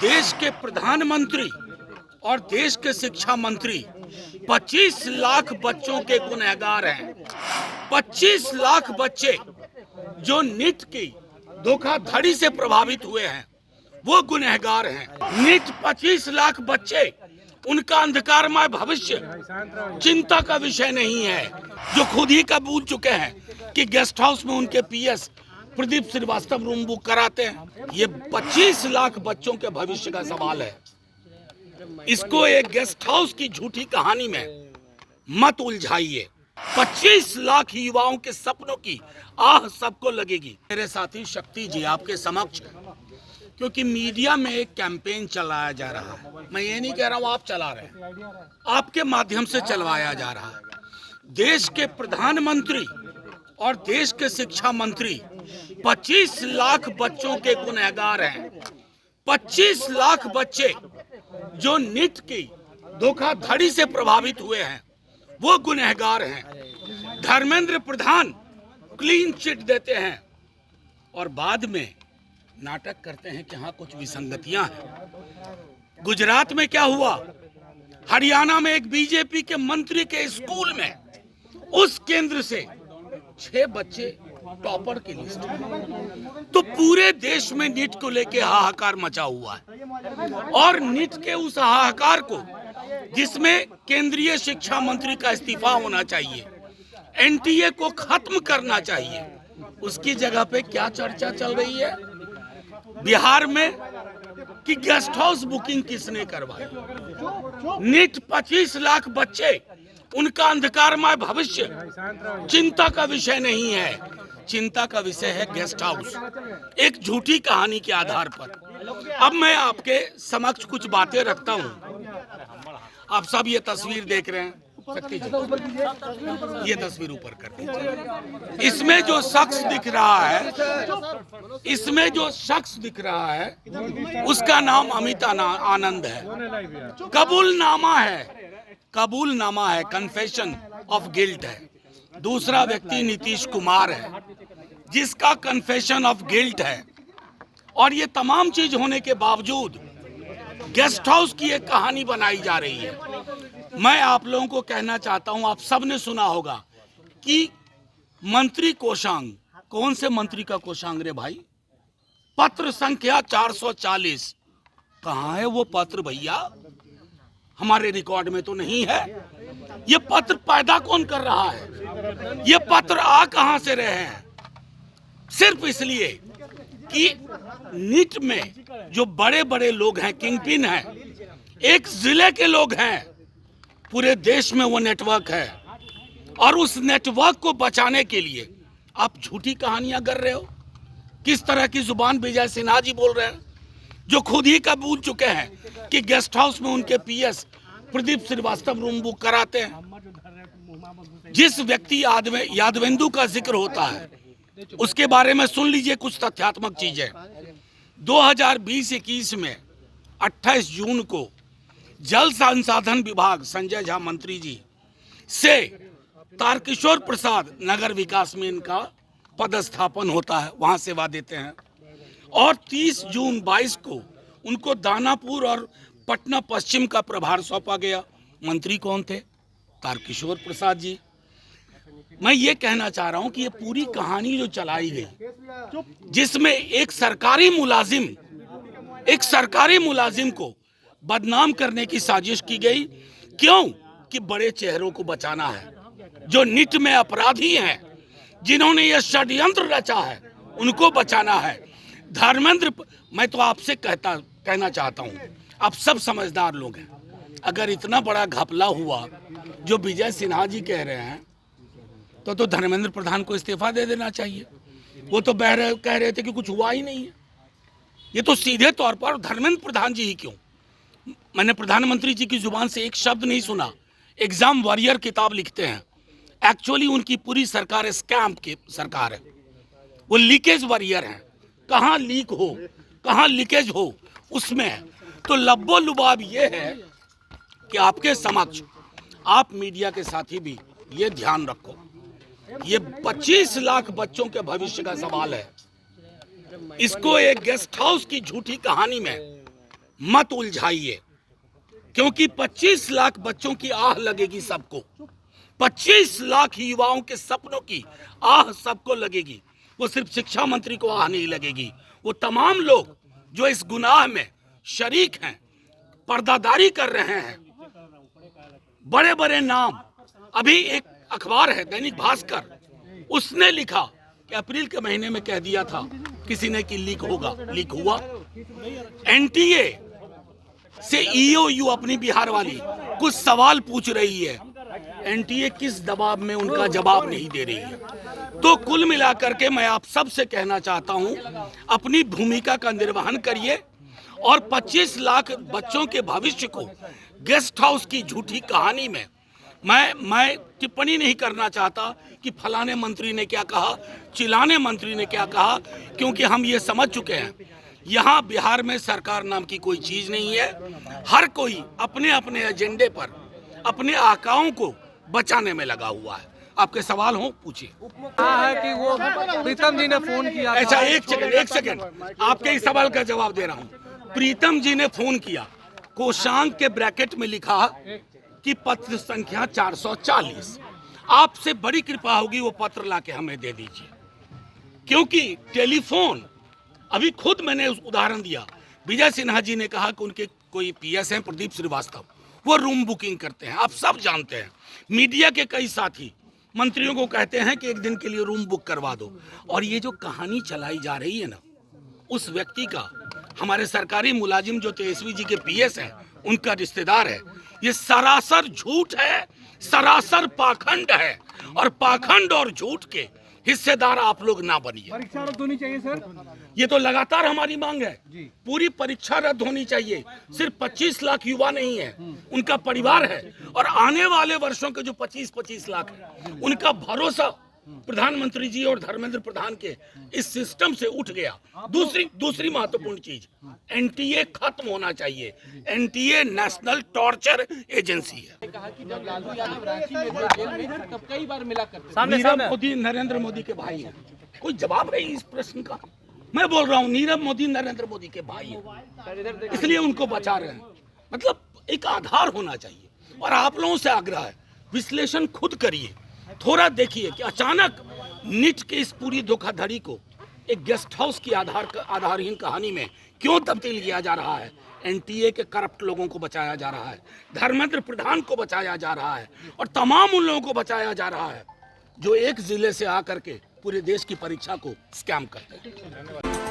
देश के प्रधानमंत्री और देश के शिक्षा मंत्री 25 लाख बच्चों के गुनहगार हैं। 25 लाख बच्चे जो नीट की धोखाधड़ी से प्रभावित हुए हैं वो गुनहगार हैं। नीट 25 लाख बच्चे, उनका अंधकारमय भविष्य चिंता का विषय नहीं है, जो खुद ही कबूल चुके हैं कि गेस्ट हाउस में उनके PS Pradeep Shrivastava room book कराते हैं। ये 25 लाख बच्चों के भविष्य का सवाल है। इसको एक गेस्ट हाउस की झूठी कहानी में मत उलझाइए। 25 लाख युवाओं के सपनों की आह सबको लगेगी। मेरे साथी शक्ति जी आपके समक्ष है, क्योंकि मीडिया में एक कैंपेन चलाया जा रहा है। मैं ये नहीं कह रहा हूँ आप चला रहे हैं, आपके माध्यम से चलवाया जा रहा है। देश के प्रधानमंत्री और देश के शिक्षा मंत्री 25 लाख बच्चों के गुनहगार हैं। 25 लाख बच्चे जो नीट की धोखाधड़ी से प्रभावित हुए हैं वो गुनहगार हैं। धर्मेंद्र प्रधान क्लीन चिट देते हैं और बाद में नाटक करते हैं कि हाँ कुछ विसंगतियां हैं। गुजरात में क्या हुआ? हरियाणा में एक बीजेपी के मंत्री के स्कूल में उस केंद्र से 6 बच्चे टॉपर की लिस्ट। तो पूरे देश में नीट को लेके हाहाकार मचा हुआ है और नीट के उस हाहाकार को, जिसमें केंद्रीय शिक्षा मंत्री का इस्तीफा होना चाहिए, एनटीए को खत्म करना चाहिए, उसकी जगह पे क्या चर्चा चल रही है बिहार में कि गेस्ट हाउस बुकिंग किसने करवाई। नीट 25 लाख बच्चे, उनका अंधकारमय भविष्य चिंता का विषय नहीं है, चिंता का विषय है गेस्ट हाउस, एक झूठी कहानी के आधार पर। अब मैं आपके समक्ष कुछ बातें रखता हूं। आप सब ये तस्वीर देख रहे हैं, शक्ति जी ये तस्वीर ऊपर कर दीजिए। इसमें जो शख्स दिख रहा है, उसका नाम अमित आनंद है। कबूलनामा है, कन्फेशन ऑफ गिल्ट है। दूसरा व्यक्ति नीतीश कुमार है, जिसका कन्फेशन ऑफ गिल्ट है। और ये तमाम चीज होने के बावजूद गेस्ट हाउस की एक कहानी बनाई जा रही है। मैं आप लोगों को कहना चाहता हूं, आप सबने सुना होगा कि मंत्री कोषांग, कौन से मंत्री का कोषांग रे भाई? पत्र संख्या 440। कहां है वो पत्र भैया? हमारे रिकॉर्ड में तो नहीं है। ये पत्र पैदा कौन कर रहा है? ये पत्र आ कहां से रहे हैं? सिर्फ इसलिए कि नीट में जो बड़े बड़े लोग हैं, किंगपिन हैं, एक जिले के लोग हैं, पूरे देश में वो नेटवर्क है। और उस नेटवर्क को बचाने के लिए आप झूठी कहानियां कर रहे हो। किस तरह की जुबान विजय सिन्हा जी बोल रहे हैं, जो खुद ही कबूल चुके हैं कि गेस्ट हाउस में उनके PS Pradeep Shrivastava room book कराते हैं। जिस व्यक्ति यादवेंदु का जिक्र होता है, उसके बारे में सुन लीजिए कुछ तथ्यात्मक चीजें। 2020-21 में 28 जून को जल संसाधन विभाग संजय झा मंत्री जी से तारकिशोर प्रसाद नगर विकास में इनका पदस्थापन होता है, वहां सेवा देते हैं। और 30 जून 22 को उनको दानापुर और पटना पश्चिम का प्रभार सौंपा गया। मंत्री कौन थे? तारकिशोर प्रसाद जी। मैं ये कहना चाह रहा हूं कि ये पूरी कहानी जो चलाई गई, जिसमें एक सरकारी मुलाजिम को बदनाम करने की साजिश की गई। क्यों? कि बड़े चेहरों को बचाना है, जो नीट में अपराधी हैं, जिन्होंने ये षड्यंत्र रचा है, उनको बचाना है। धर्मेंद्र, मैं तो आपसे कहना चाहता हूं, आप सब समझदार लोग हैं, अगर इतना बड़ा घपला हुआ जो विजय सिन्हा जी कह रहे हैं, तो धर्मेंद्र प्रधान को इस्तीफा दे देना चाहिए। वो तो कह रहे थे कि कुछ हुआ ही नहीं है। ये तो सीधे तौर पर धर्मेंद्र प्रधान जी ही क्यों, मैंने प्रधानमंत्री जी की जुबान से एक शब्द नहीं सुना। एग्जाम वॉरियर किताब लिखते हैं, एक्चुअली उनकी पूरी सरकार स्कैम की सरकार है, वो लीकेज वॉरियर हैं। कहाँ लीक हो, कहाँ लीकेज हो, उसमें है। तो लब्बो लुबाब ये है कि आपके समक्ष, आप मीडिया के साथी भी ये ध्यान रखो, ये 25 लाख बच्चों के भविष्य का सवाल है। इसको एक गेस्ट हाउस की झूठी कहानी में मत उलझाइए, क्योंकि 25 लाख बच्चों की आह लगेगी सबको। 25 लाख युवाओं के सपनों की आह सबको लगेगी। वो सिर्फ शिक्षा मंत्री को आह नहीं लगेगी, वो तमाम लोग जो इस गुनाह में शरीक हैं, पर्दादारी कर रहे हैं, बड़े बड़े नाम। अभी एक अखबार है दैनिक भास्कर, उसने लिखा कि अप्रैल के महीने में कह दिया था किसी ने कि लीक होगा, लीक हुआ। एनटीए से ईओयू अपनी बिहार वाली कुछ सवाल पूछ रही है, एनटीए किस दबाव में उनका जवाब नहीं दे रही है। तो कुल मिलाकर के मैं आप सब से कहना चाहता हूं, अपनी भूमिका का निर्वहन करिए और 25 लाख बच्चों के भविष्य को गेस्ट हाउस की झूठी कहानी में मैं टिप्पणी नहीं करना चाहता कि फलाने मंत्री ने क्या कहा, चिलाने मंत्री ने क्या कहा, क्योंकि हम ये समझ चुके हैं यहाँ बिहार में सरकार नाम की कोई चीज नहीं है। हर कोई अपने अपने एजेंडे पर अपने आकाओं को बचाने में लगा हुआ है। आपके सवाल हो पूछिए। है कि वो प्रीतम जी ने फोन किया। ऐसा एक सेकंड आपके इस सवाल का जवाब दे रहा हूँ। प्रीतम जी ने फोन किया, कोषांक के ब्रैकेट में लिखा कि पत्र संख्या 440। आपसे बड़ी कृपा होगी वो पत्र लाके हमें दे दीजिए, क्योंकि टेलीफोन, अभी खुद मैंने उदाहरण दिया, विजय सिन्हा जी ने कहा कि उनके कोई पीएस हैं प्रदीप श्रीवास्तव, वो रूम बुकिंग करते हैं, आप सब जानते हैं। मीडिया के कई साथी मंत्रियों को कहते हैं कि एक दिन के लिए रूम बुक करवा दो। और ये जो कहानी चलाई जा रही है ना, उस व्यक्ति का, हमारे सरकारी मुलाजिम जो तेजस्वी जी के पीएस हैं, उनका रिश्तेदार है, ये सरासर झूठ है, सरासर पाखंड है। और पाखंड और झूठ के हिस्सेदार आप लोग ना बनिए। परीक्षा रद्द होनी चाहिए सर। ये तो लगातार हमारी मांग है, पूरी परीक्षा रद्द होनी चाहिए। सिर्फ 25 लाख युवा नहीं है, उनका परिवार है, और आने वाले वर्षों के जो 25 लाख है, उनका भरोसा प्रधानमंत्री जी और धर्मेंद्र प्रधान के इस सिस्टम से उठ गया। दूसरी महत्वपूर्ण चीज, एनटीए खत्म होना चाहिए। एनटीए नेशनल टॉर्चर एजेंसी है। कहा कि जब लालू यादव रांची में थे जेल में, तब कई बार मिला करते थे। नीरव मोदी नरेंद्र मोदी के भाई हैं। कोई जवाब है इस प्रश्न का? मैं बोल रहा हूँ, नीरव मोदी नरेंद्र मोदी के भाई हैं, इसलिए उनको बचा रहे हैं। मतलब एक आधार होना चाहिए। और आप लोगों से आग्रह है, विश्लेषण खुद करिए, थोड़ा देखिए कि अचानक नीट की इस पूरी धोखाधड़ी को एक गेस्ट हाउस की आधारहीन कहानी में क्यों तब्दील किया जा रहा है। एनटीए के करप्ट लोगों को बचाया जा रहा है, धर्मेंद्र प्रधान को बचाया जा रहा है, और तमाम उन लोगों को बचाया जा रहा है जो एक जिले से आकर के पूरे देश की परीक्षा को स्कैम करते हैं।